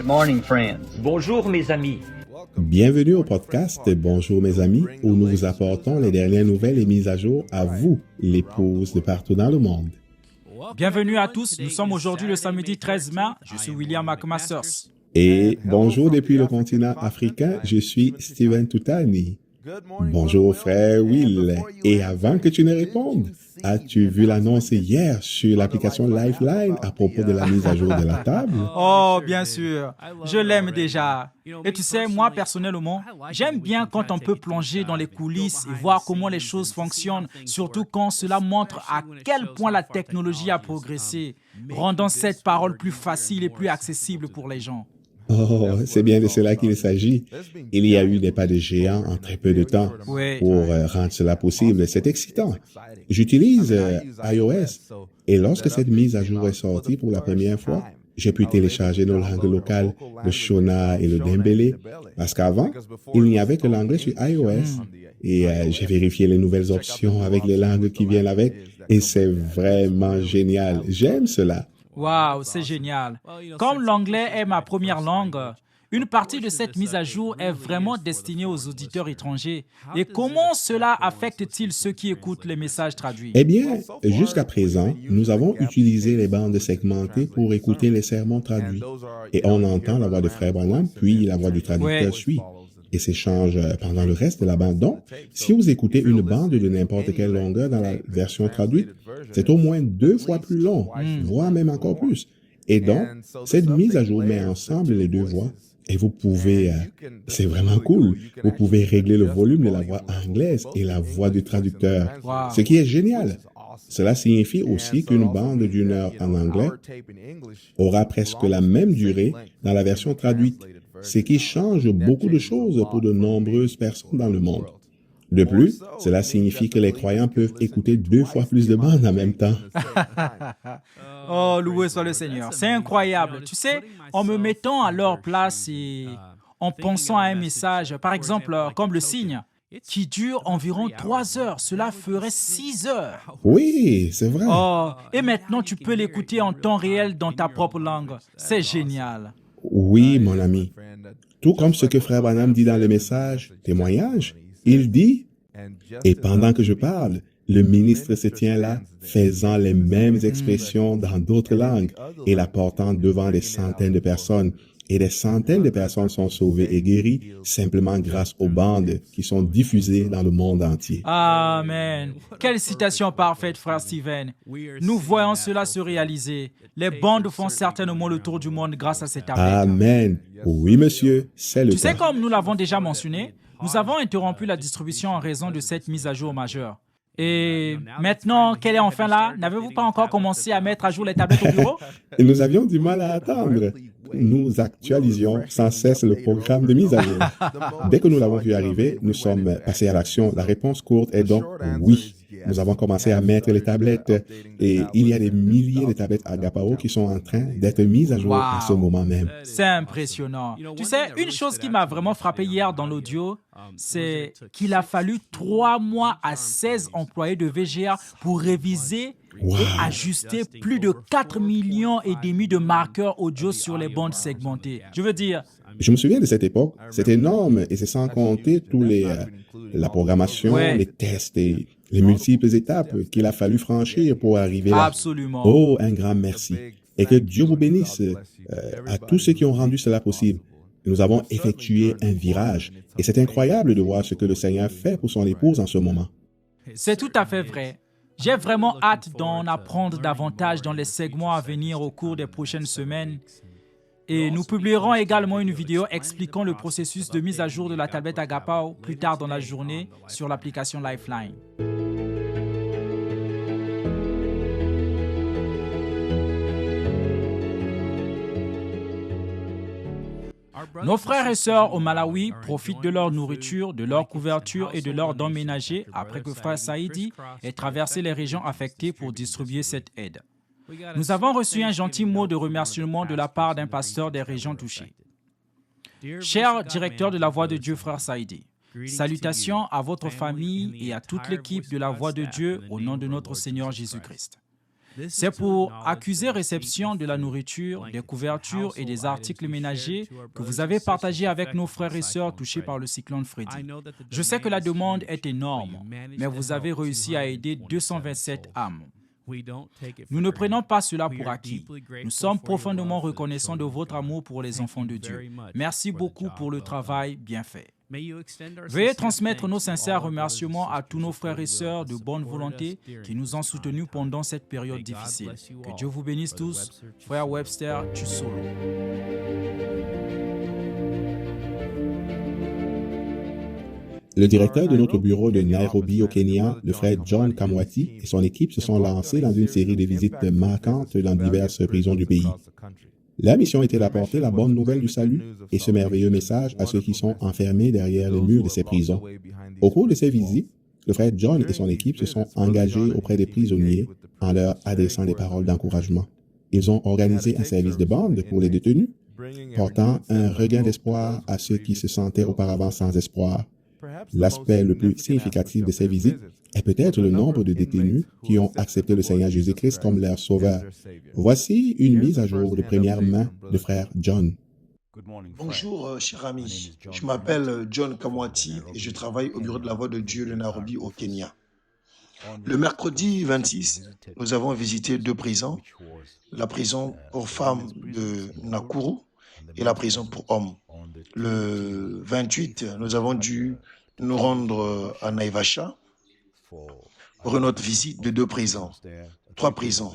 Good morning, friends. Bonjour mes amis. Bienvenue au podcast Bonjour mes amis, où nous vous apportons les dernières nouvelles et mises à jour à vous, l'épouse de partout dans le monde. Bienvenue à tous, nous sommes aujourd'hui le samedi 13 mai, je suis William McMasters. Et bonjour depuis le continent africain, je suis Steven Toutani. Bonjour frère Will. Et avant que tu ne répondes, as-tu vu l'annonce hier sur l'application Lifeline à propos de la mise à jour de la table? Oh, bien sûr, je l'aime déjà. Et tu sais, moi personnellement, j'aime bien quand on peut plonger dans les coulisses et voir comment les choses fonctionnent, surtout quand cela montre à quel point la technologie a progressé, rendant cette parole plus facile et plus accessible pour les gens. Oh, c'est bien de cela qu'il s'agit. Il y a eu des pas de géant en très peu de temps Oui. pour rendre cela possible. C'est excitant. J'utilise iOS et lorsque cette mise à jour est sortie pour la première fois, j'ai pu télécharger nos langues locales, le Shona et le Dembélé, parce qu'avant, il n'y avait que l'anglais sur iOS. Et j'ai vérifié les nouvelles options avec les langues qui viennent avec et c'est vraiment génial. J'aime cela. Waouh, c'est génial. Comme l'anglais est ma première langue, une partie de cette mise à jour est vraiment destinée aux auditeurs étrangers. Et comment cela affecte-t-il ceux qui écoutent les messages traduits? Eh bien, jusqu'à présent, nous avons utilisé les bandes segmentées pour écouter les sermons traduits. Et on entend la voix de Frère Branham, puis la voix du traducteur suit. Et s'échange pendant le reste de la bande. Donc, si vous écoutez une bande de n'importe quelle longueur dans la version traduite, c'est au moins 2 fois plus long, voire même encore plus. Et donc, cette mise à jour met ensemble les deux voix. Et vous pouvez, c'est vraiment cool, vous pouvez régler le volume de la voix anglaise et la voix du traducteur, ce qui est génial. Cela signifie aussi qu'une bande d'1 heure en anglais aura presque la même durée dans la version traduite, ce qui change beaucoup de choses pour de nombreuses personnes dans le monde. De plus, cela signifie que les croyants peuvent écouter 2 fois plus de bandes en même temps. Oh, loué soit le Seigneur. C'est incroyable. Tu sais, en me mettant à leur place et en pensant à un message, par exemple, comme le signe, qui dure environ 3 heures, cela ferait 6 heures. Oui, c'est vrai. Oh, et maintenant tu peux l'écouter en temps réel dans ta propre langue. C'est génial. Oui, mon ami. Tout comme ce que Frère Branham dit dans le message témoignage, il dit « Et pendant que je parle, le ministre se tient là, faisant les mêmes expressions dans d'autres langues et la portant devant des centaines de personnes. Et des centaines de personnes sont sauvées et guéries simplement grâce aux bandes qui sont diffusées dans le monde entier. » Amen. Quelle citation parfaite, frère Steven. Nous voyons cela se réaliser. Les bandes font certainement le tour du monde grâce à cette tablette. Amen. Oui, monsieur, c'est le Tu sais, temps. comme nous l'avons déjà mentionné, nous avons interrompu la distribution en raison de cette mise à jour majeure. Et maintenant qu'elle est enfin là, n'avez-vous pas encore commencé à mettre à jour les tablettes au bureau? Et nous avions du mal à attendre. Nous actualisions sans cesse le programme de mise à jour. Dès que nous l'avons vu arriver, nous sommes passés à l'action. La réponse courte est donc oui. Nous avons commencé à mettre les tablettes et il y a des milliers de tablettes Agapao qui sont en train d'être mises à jour à ce moment même. C'est impressionnant. Tu sais, une chose qui m'a vraiment frappé hier dans l'audio, c'est qu'il a fallu 3 mois à 16 employés de VGA pour réviser et ajuster plus de 4,5 millions de marqueurs audio sur les bandes segmentées. Je veux dire, Je me souviens de cette époque. C'est énorme et c'est sans compter la programmation, les tests et les multiples étapes qu'il a fallu franchir pour arriver là. absolument. Oh, un grand merci. Et que Dieu vous bénisse à tous ceux qui ont rendu cela possible. Nous avons effectué un virage et c'est incroyable de voir ce que le Seigneur fait pour son épouse en ce moment. C'est tout à fait vrai. J'ai vraiment hâte d'en apprendre davantage dans les segments à venir au cours des prochaines semaines. Et nous publierons également une vidéo expliquant le processus de mise à jour de la tablette Agapao plus tard dans la journée sur l'application Lifeline. Nos frères et sœurs au Malawi profitent de leur nourriture, de leur couverture et de leurs dons ménagers après que frère Saïdi ait traversé les régions affectées pour distribuer cette aide. Nous avons reçu un gentil mot de remerciement de la part d'un pasteur des régions touchées. Cher directeur de la Voix de Dieu, frère Saïdi, salutations à votre famille et à toute l'équipe de la Voix de Dieu au nom de notre Seigneur Jésus-Christ. C'est pour accuser réception de la nourriture, des couvertures et des articles ménagers que vous avez partagé avec nos frères et sœurs touchés par le cyclone Freddy. Je sais que la demande est énorme, mais vous avez réussi à aider 227 âmes. Nous ne prenons pas cela pour acquis. Nous sommes profondément reconnaissants de votre amour pour les enfants de Dieu. Merci beaucoup pour le travail bien fait. Veuillez transmettre nos sincères remerciements à tous nos frères et sœurs de bonne volonté qui nous ont soutenus pendant cette période difficile. Que Dieu vous bénisse tous. Frère Webster Chusolo. Le directeur de notre bureau de Nairobi au Kenya, le frère John Kamwati, et son équipe se sont lancés dans une série de visites marquantes dans diverses prisons du pays. La mission était d'apporter la bonne nouvelle du salut et ce merveilleux message à ceux qui sont enfermés derrière les murs de ces prisons. Au cours de ces visites, le frère John et son équipe se sont engagés auprès des prisonniers en leur adressant des paroles d'encouragement. Ils ont organisé un service de bande pour les détenus, portant un regain d'espoir à ceux qui se sentaient auparavant sans espoir. L'aspect le plus significatif de ces visites est peut-être le nombre de détenus qui ont accepté le Seigneur Jésus-Christ comme leur sauveur. Voici une mise à jour de première main de frère John. Bonjour, cher ami. Je m'appelle John Kamwati et je travaille au bureau de la Voix de Dieu de Nairobi au Kenya. Le mercredi 26, nous avons visité deux prisons, la prison pour femmes de Nakuru et la prison pour hommes. Le 28, nous avons dû nous rendre à Naivasha pour une autre visite de deux prisons, trois prisons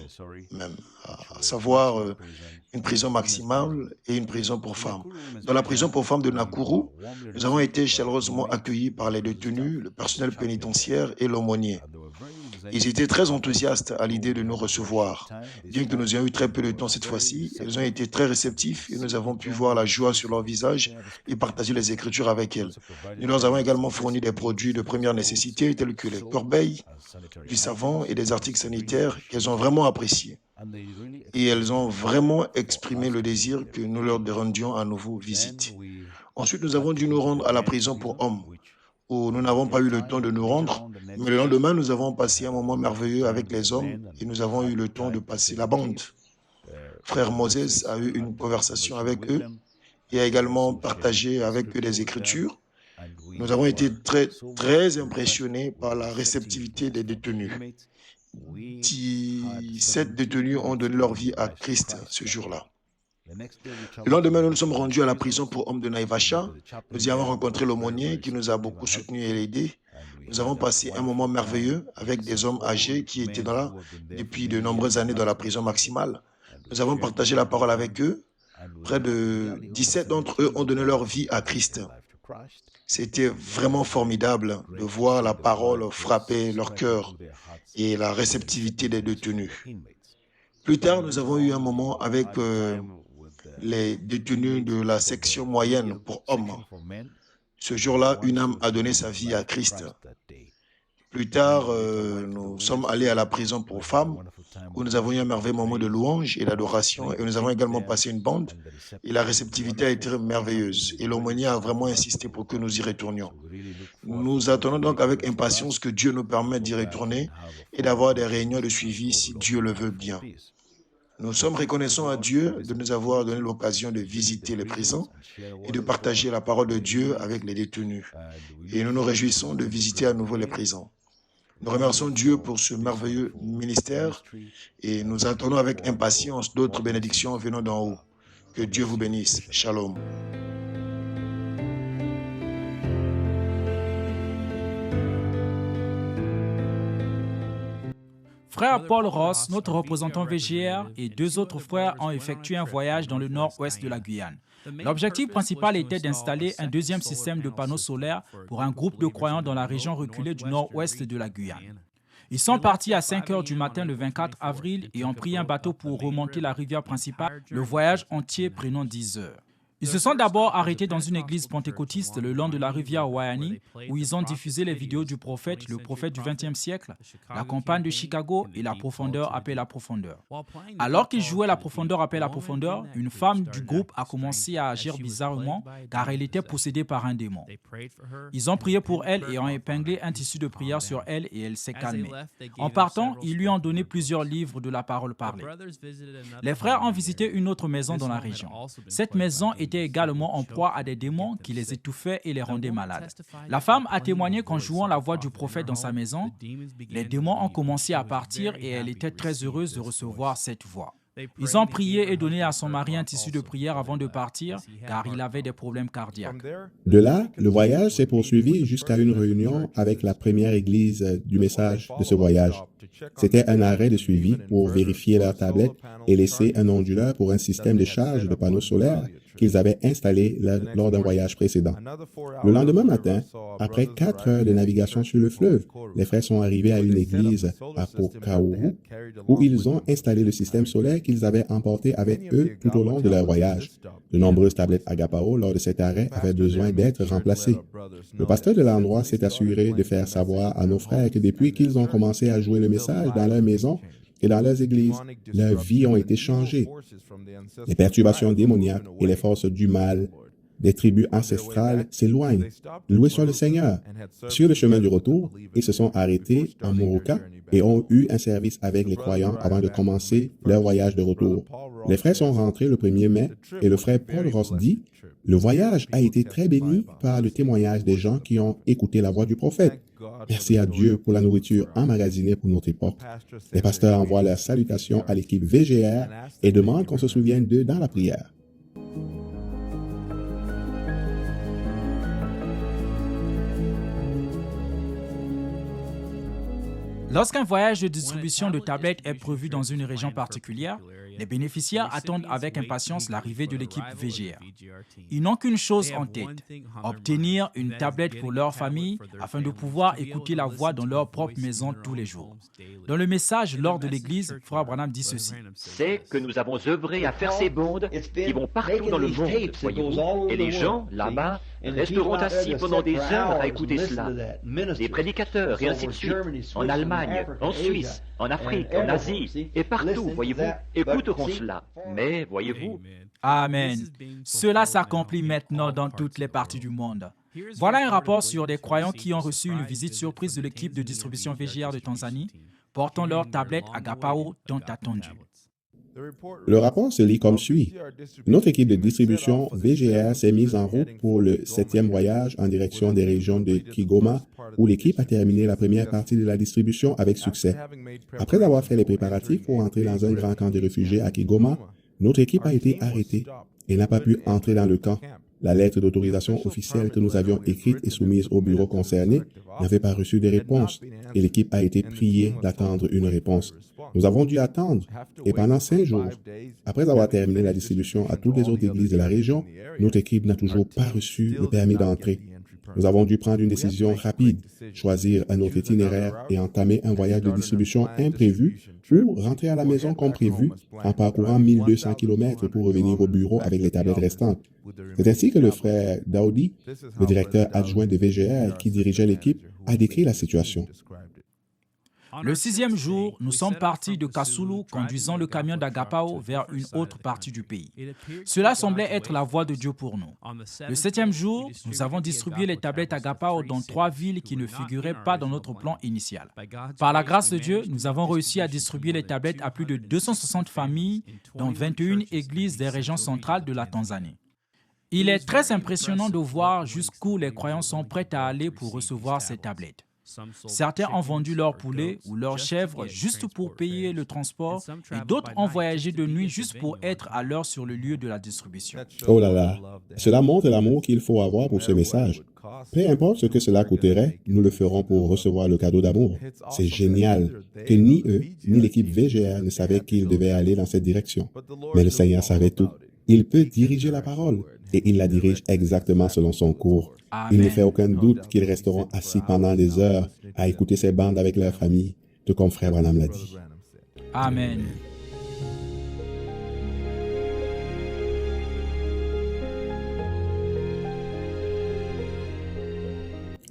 même, à savoir une prison maximale et une prison pour femmes. Dans la prison pour femmes de Nakuru, nous avons été chaleureusement accueillis par les détenus, le personnel pénitentiaire et l'aumônier. Ils étaient très enthousiastes à l'idée de nous recevoir. Bien que nous ayons eu très peu de temps cette fois-ci, ils ont été très réceptifs et nous avons pu voir la joie sur leur visage et partager les Écritures avec elles. Nous leur avons également fourni des produits de première nécessité tels que les corbeilles, du savon et des articles sanitaires qu'elles ont vraiment appréciés. Et elles ont vraiment exprimé le désir que nous leur rendions à nouveau visite. Ensuite, nous avons dû nous rendre à la prison pour hommes, où nous n'avons pas eu le temps de nous rendre, mais le lendemain, nous avons passé un moment merveilleux avec les hommes et nous avons eu le temps de passer la bande. Frère Moses a eu une conversation avec eux et a également partagé avec eux des Écritures. Nous avons été très impressionnés par la réceptivité des détenus. 17 détenus ont donné leur vie à Christ ce jour-là. Le lendemain, nous nous sommes rendus à la prison pour hommes de Naivasha. Nous y avons rencontré l'aumônier qui nous a beaucoup soutenus et aidés. Nous avons passé un moment merveilleux avec des hommes âgés qui étaient là depuis de nombreuses années dans la prison maximale. Nous avons partagé la parole avec eux. Près de 17 d'entre eux ont donné leur vie à Christ. C'était vraiment formidable de voir la parole frapper leur cœur et la réceptivité des détenus. Plus tard, nous avons eu un moment avec les détenus de la section moyenne pour hommes. Ce jour-là, une âme a donné sa vie à Christ. Plus tard, nous sommes allés à la prison pour femmes, où nous avons eu un merveilleux moment de louange et d'adoration, et nous avons également passé une bande, et la réceptivité a été merveilleuse, et l'aumônier a vraiment insisté pour que nous y retournions. Nous attendons donc avec impatience que Dieu nous permette d'y retourner et d'avoir des réunions de suivi si Dieu le veut bien. Nous sommes reconnaissants à Dieu de nous avoir donné l'occasion de visiter les prisons et de partager la parole de Dieu avec les détenus. Et nous nous réjouissons de visiter à nouveau les prisons. Nous remercions Dieu pour ce merveilleux ministère et nous attendons avec impatience d'autres bénédictions venant d'en haut. Que Dieu vous bénisse. Shalom. Frère Paul Ross, notre représentant VGR, et deux autres frères ont effectué un voyage dans le nord-ouest de la Guyane. L'objectif principal était d'installer un deuxième système de panneaux solaires pour un groupe de croyants dans la région reculée du nord-ouest de la Guyane. Ils sont partis à 5 heures du matin le 24 avril et ont pris un bateau pour remonter la rivière principale, le voyage entier prenant 10 heures. Ils se sont d'abord arrêtés dans une église pentecôtiste le long de la rivière Waiani, où ils ont diffusé les vidéos du prophète, le prophète du XXe siècle, la campagne de Chicago et la profondeur appelle la profondeur. Alors qu'ils jouaient la profondeur appelle la profondeur, une femme du groupe a commencé à agir bizarrement car elle était possédée par un démon. Ils ont prié pour elle et ont épinglé un tissu de prière sur elle et elle s'est calmée. En partant, ils lui ont donné plusieurs livres de la parole parlée. Les frères ont visité une autre maison dans la région. Cette maison était également en proie à des démons qui les étouffaient et les rendaient malades. La femme a témoigné qu'en jouant la voix du prophète dans sa maison, les démons ont commencé à partir et elle était très heureuse de recevoir cette voix. Ils ont prié et donné à son mari un tissu de prière avant de partir car il avait des problèmes cardiaques. De là, le voyage s'est poursuivi jusqu'à une réunion avec la première église du message de ce voyage. C'était un arrêt de suivi pour vérifier leur tablette et laisser un onduleur pour un système de charge de panneaux solaires qu'ils avaient installé lors d'un voyage précédent. Le lendemain matin, après 4 heures de navigation sur le fleuve, les frères sont arrivés à une église à Pokaoru où ils ont installé le système solaire qu'ils avaient emporté avec eux tout au long de leur voyage. De nombreuses tablettes Agapao lors de cet arrêt avaient besoin d'être remplacées. Le pasteur de l'endroit s'est assuré de faire savoir à nos frères que depuis qu'ils ont commencé à jouer le message dans leur maison et dans leurs églises, leurs vies ont été changées. Les perturbations démoniaques et les forces du mal des tribus ancestrales s'éloignent. Loués soit le Seigneur. Sur le chemin du retour, ils se sont arrêtés en Moroka et ont eu un service avec les croyants avant de commencer leur voyage de retour. Les frères sont rentrés le 1er mai et le frère Paul Ross dit « Le voyage a été très béni par le témoignage des gens qui ont écouté la voix du prophète. Merci à Dieu pour la nourriture emmagasinée pour notre époque. » Les pasteurs envoient leurs salutations à l'équipe VGR et demandent qu'on se souvienne d'eux dans la prière. Lorsqu'un voyage de distribution de tablettes est prévu dans une région particulière, les bénéficiaires attendent avec impatience l'arrivée de l'équipe VGR. Ils n'ont qu'une chose en tête, obtenir une tablette pour leur famille afin de pouvoir écouter la voix dans leur propre maison tous les jours. Dans le message lors de l'église, Frère Branham dit ceci. C'est que nous avons œuvré à faire ces bandes qui vont partout dans le monde, voyez-vous, et les gens, là-bas, resteront assis pendant des heures à écouter cela. Des prédicateurs et ainsi de suite, en Allemagne, en Suisse, en Afrique, en Asie, et partout, voyez-vous, écouteront cela. Mais, voyez-vous, Amen. Cela s'accomplit maintenant dans toutes les parties du monde. Voilà un rapport sur des croyants qui ont reçu une visite surprise de l'équipe de distribution VGR de Tanzanie, portant leur tablette Agapao tant attendue. Le rapport se lit comme suit. Notre équipe de distribution VGR s'est mise en route pour le 7e voyage en direction des régions de Kigoma, où l'équipe a terminé la première partie de la distribution avec succès. Après avoir fait les préparatifs pour entrer dans un grand camp de réfugiés à Kigoma, notre équipe a été arrêtée et n'a pas pu entrer dans le camp. La lettre d'autorisation officielle que nous avions écrite et soumise au bureau concerné n'avait pas reçu de réponse et l'équipe a été priée d'attendre une réponse. Nous avons dû attendre et pendant 5 jours, après avoir terminé la distribution à toutes les autres églises de la région, notre équipe n'a toujours pas reçu le permis d'entrée. Nous avons dû prendre une décision rapide, choisir un autre itinéraire et entamer un voyage de distribution imprévu ou rentrer à la maison comme prévu en parcourant 1200 km pour revenir au bureau avec les tablettes restantes. C'est ainsi que le frère Daoudi, le directeur adjoint de VGR qui dirigeait l'équipe, a décrit la situation. Le 6e jour, nous sommes partis de Kasulu conduisant le camion d'Agapao vers une autre partie du pays. Cela semblait être la voie de Dieu pour nous. Le 7e jour, nous avons distribué les tablettes Agapao dans 3 villes qui ne figuraient pas dans notre plan initial. Par la grâce de Dieu, nous avons réussi à distribuer les tablettes à plus de 260 familles dans 21 églises des régions centrales de la Tanzanie. Il est très impressionnant de voir jusqu'où les croyants sont prêts à aller pour recevoir ces tablettes. Certains ont vendu leurs poulets ou leurs chèvres juste pour payer le transport et d'autres ont voyagé de nuit juste pour être à l'heure sur le lieu de la distribution. Oh là là, cela montre l'amour qu'il faut avoir pour ce message. Peu importe ce que cela coûterait, nous le ferons pour recevoir le cadeau d'amour. C'est génial que ni eux, ni l'équipe VGR ne savaient qu'ils devaient aller dans cette direction. Mais le Seigneur savait tout. Il peut diriger la parole et il la dirige exactement selon son cours. Il ne fait aucun doute qu'ils resteront assis pendant des heures à écouter ces bandes avec leur famille, tout comme Frère Branham l'a dit. Amen.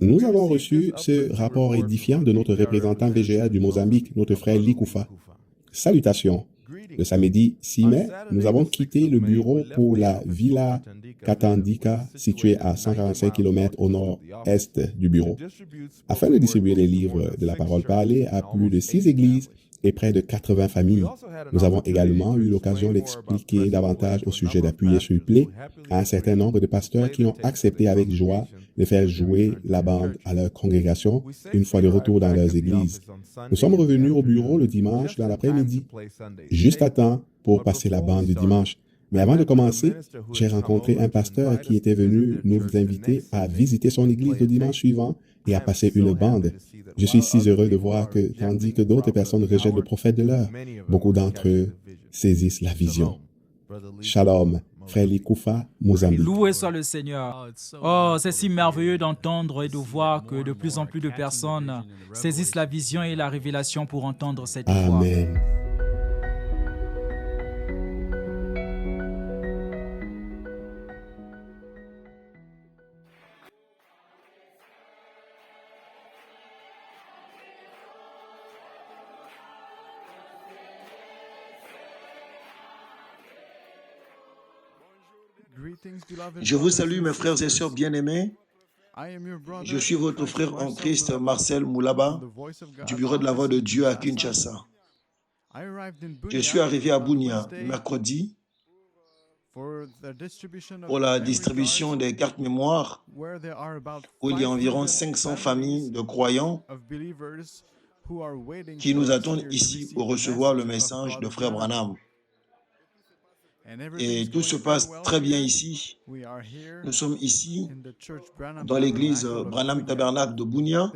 Nous avons reçu ce rapport édifiant de notre représentant VGA du Mozambique, notre frère Likoufa. Salutations. Le samedi 6 mai, nous avons quitté le bureau pour la Villa Katandika, située à 145 km au nord-est du bureau, afin de distribuer les livres de la parole parlée à plus de 6 églises et près de 80 familles. Nous avons également eu l'occasion d'expliquer davantage au sujet d'appuyer sur le play à un certain nombre de pasteurs qui ont accepté avec joie de faire jouer la bande à leur congrégation une fois de retour dans leurs églises. Nous sommes revenus au bureau le dimanche dans l'après-midi, juste à temps pour passer la bande du dimanche. Mais avant de commencer, j'ai rencontré un pasteur qui était venu nous inviter à visiter son église le dimanche suivant et à passer une bande. Je suis si heureux de voir que, tandis que d'autres personnes rejettent le prophète de l'heure, beaucoup d'entre eux saisissent la vision. Shalom, frère Likoufa, Mozambique. Loué soit le Seigneur. Oh, c'est si merveilleux d'entendre et de voir que de plus en plus de personnes saisissent la vision et la révélation pour entendre cette voix. Amen. Je vous salue, mes frères et sœurs bien-aimés. Je suis votre frère en Christ, Marcel Moulaba, du Bureau de la Voix de Dieu à Kinshasa. Je suis arrivé à Bunia mercredi pour la distribution des cartes mémoire où il y a environ 500 familles de croyants qui nous attendent ici pour recevoir le message de Frère Branham. Et tout se passe très bien ici. Nous sommes ici dans l'église Branham Tabernacle de Bunia.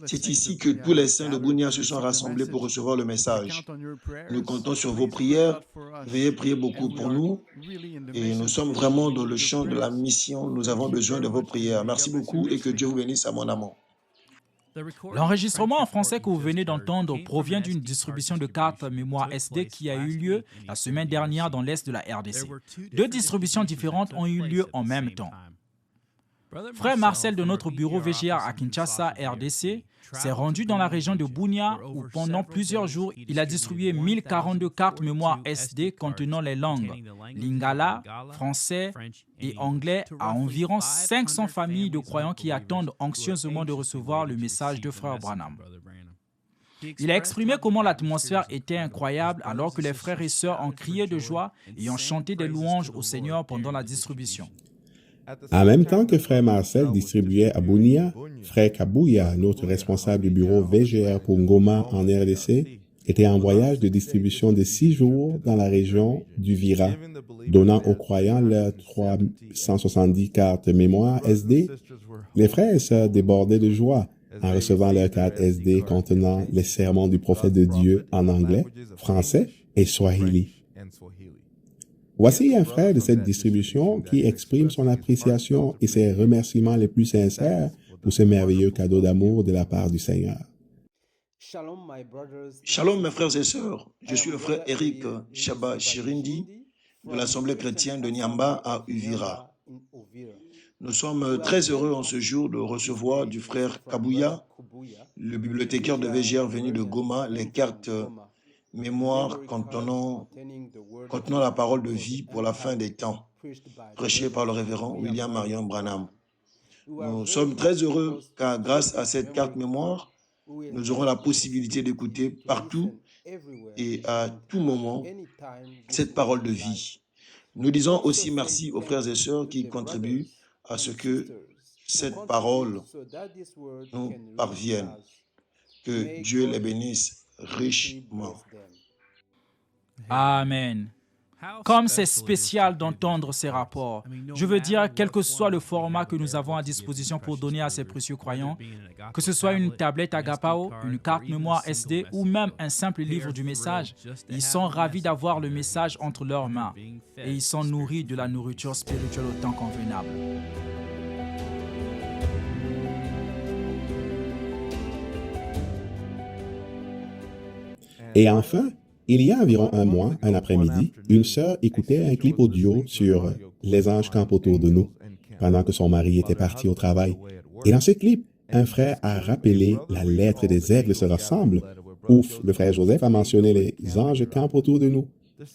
C'est ici que tous les saints de Bunia se sont rassemblés pour recevoir le message. Nous comptons sur vos prières. Veuillez prier beaucoup pour nous. Et nous sommes vraiment dans le champ de la mission. Nous avons besoin de vos prières. Merci beaucoup et que Dieu vous bénisse à mon amour. L'enregistrement en français que vous venez d'entendre provient d'une distribution de cartes mémoire SD qui a eu lieu la semaine dernière dans l'est de la RDC. Deux distributions différentes ont eu lieu en même temps. Frère Marcel de notre bureau VGA à Kinshasa, RDC, s'est rendu dans la région de Bunia où pendant plusieurs jours, il a distribué 1042 cartes mémoire SD contenant les langues lingala, français et anglais à environ 500 familles de croyants qui attendent anxieusement de recevoir le message de Frère Branham. Il a exprimé comment l'atmosphère était incroyable alors que les frères et sœurs ont crié de joie et ont chanté des louanges au Seigneur pendant la distribution. En même temps que frère Marcel distribuait à Bunia, frère Kabouya, notre responsable du bureau VGR pour Ngoma en RDC, était en voyage de distribution de 6 jours dans la région du Vira, donnant aux croyants leurs 370 cartes mémoire SD. Les frères et sœurs débordaient de joie en recevant leurs cartes SD contenant les sermons du prophète de Dieu en anglais, français et swahili. Voici un frère de cette distribution qui exprime son appréciation et ses remerciements les plus sincères pour ce merveilleux cadeau d'amour de la part du Seigneur. Shalom mes frères et sœurs, je suis le frère Eric Chaba Chirindi de l'Assemblée chrétienne de Nyamba à Uvira. Nous sommes très heureux en ce jour de recevoir du frère Kabouya, le bibliothécaire de VGR venu de Goma, les cartes mémoire contenant la parole de vie pour la fin des temps, prêchée par le révérend William Marion Branham. Nous sommes très heureux car grâce à cette carte mémoire, nous aurons la possibilité d'écouter partout et à tout moment cette parole de vie. Nous disons aussi merci aux frères et sœurs qui contribuent à ce que cette parole nous parvienne. Que Dieu les bénisse richement. Amen. Comme c'est spécial d'entendre ces rapports. Je veux dire, quel que soit le format que nous avons à disposition pour donner à ces précieux croyants, que ce soit une tablette Agapao, une carte mémoire SD ou même un simple livre du message, ils sont ravis d'avoir le message entre leurs mains et ils sont nourris de la nourriture spirituelle au temps convenable. Et enfin, il y a environ un mois, un après-midi, une sœur écoutait un clip audio sur « Les anges campent autour de nous » pendant que son mari était parti au travail. Et dans ce clip, un frère a rappelé la lettre des aigles se ressemble. Ouf, le frère Joseph a mentionné les anges campent autour de nous.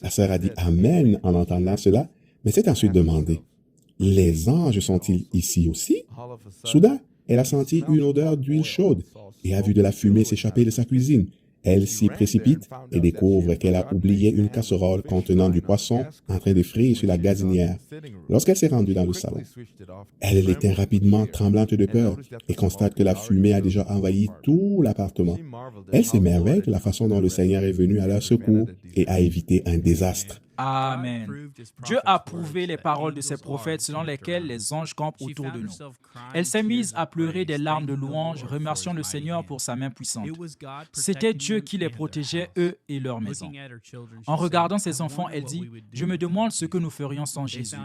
La sœur a dit Amen en entendant cela, mais s'est ensuite demandé, les anges sont-ils ici aussi? Soudain, elle a senti une odeur d'huile chaude et a vu de la fumée s'échapper de sa cuisine. Elle s'y précipite et découvre qu'elle a oublié une casserole contenant du poisson en train de frire sur la gazinière. Lorsqu'elle s'est rendue dans le salon, elle l'éteint rapidement, tremblante de peur, et constate que la fumée a déjà envahi tout l'appartement. Elle s'émerveille de la façon dont le Seigneur est venu à leur secours et a évité un désastre. Amen. Dieu a prouvé les paroles de ses prophètes selon lesquelles les anges campent autour de nous. Elle s'est mise à pleurer des larmes de louange, remerciant le Seigneur pour sa main puissante. C'était Dieu qui les protégeait, eux et leur maison. En regardant ses enfants, elle dit, « Je me demande ce que nous ferions sans Jésus. »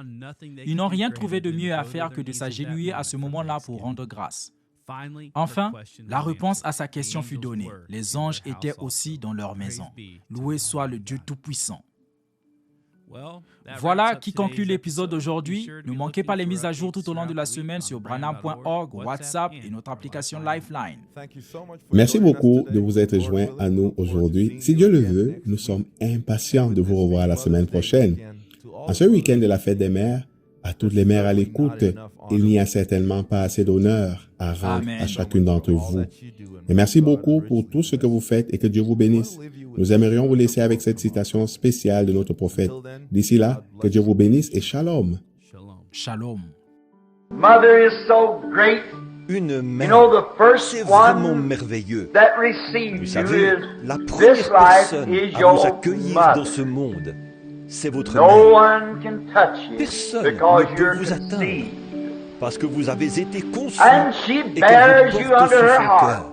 Ils n'ont rien trouvé de mieux à faire que de s'agenouiller à ce moment-là pour rendre grâce. Enfin, la réponse à sa question fut donnée. Les anges étaient aussi dans leur maison. Loué soit le Dieu Tout-Puissant. Voilà qui conclut l'épisode d'aujourd'hui. Ne manquez pas les mises à jour tout au long de la semaine sur branham.org, WhatsApp et notre application Lifeline. Merci beaucoup de vous être joints à nous aujourd'hui. Si Dieu le veut, nous sommes impatients de vous revoir la semaine prochaine. En ce week-end de la fête des mères, à toutes les mères à l'écoute, il n'y a certainement pas assez d'honneur à rendre à chacune d'entre vous. Et merci beaucoup pour tout ce que vous faites et que Dieu vous bénisse. Nous aimerions vous laisser avec cette citation spéciale de notre prophète. D'ici là, que Dieu vous bénisse et shalom. Shalom. Mother is so great. Une mère, You know, the first c'est vraiment one merveilleux. that received Vous you savez, is la this première life personne is à your vous accueillir mother. dans ce monde, c'est votre No mère. one can touch you Personne because ne peut you're vous atteindre conceived. parce que vous avez été conçu And she et bears qu'elle vous you porte under sur her son heart. cœur.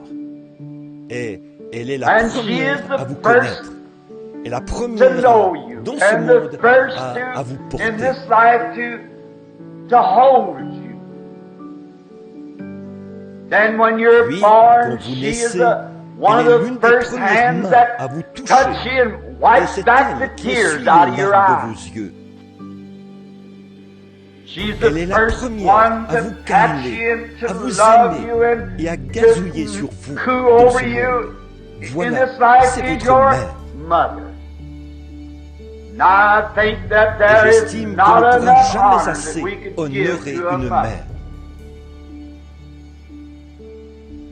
Et elle est la And she is première à the vous first connaître et la to première know you dans ce and the monde first à vous to, porter. in this life to hold you. Then when you're Puis, born, quand vous she naissez, is one elle est of l'une the des first premières hands mains that à vous toucher. touch you and Et wipes c'est back the elle qui tears essuie les out of your larmes de eyes. vos yeux. She's Elle the est la first première one à to vous catch câliner, you and à to vous love aimer you and et à just gazouiller sur vous coo dans over ce you. monde. In Voilà, this life c'est is votre your mère. mother. Now I think that Et there is j'estime qu'on not ne pourra enough jamais honor that assez we could give honorer to a une mother. mère.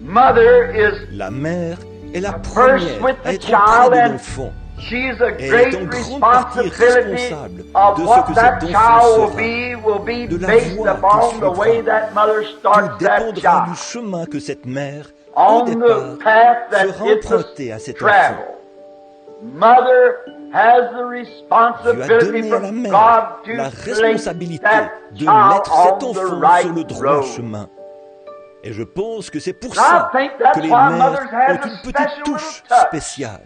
Mother is La mère est la first première with à the être child auprès de and l'enfant. she's a Elle great est en grande partie responsibility responsable of de ce what que that cet child enfant will be de la based voie upon qu'il the way suivra. that mother Tout starts that dépendra du child chemin que cette mère, au on départ, the path that sera it's emprunté à a cet travel. enfant. Mother has the Dieu a responsibility donné à la from mère God to la place responsabilité that de child mettre cet on the enfant right sur le droit road. chemin. Et je pense que c'est pour And I ça think that's que les why mères mothers have ont a une petite special touche little touch. spéciale.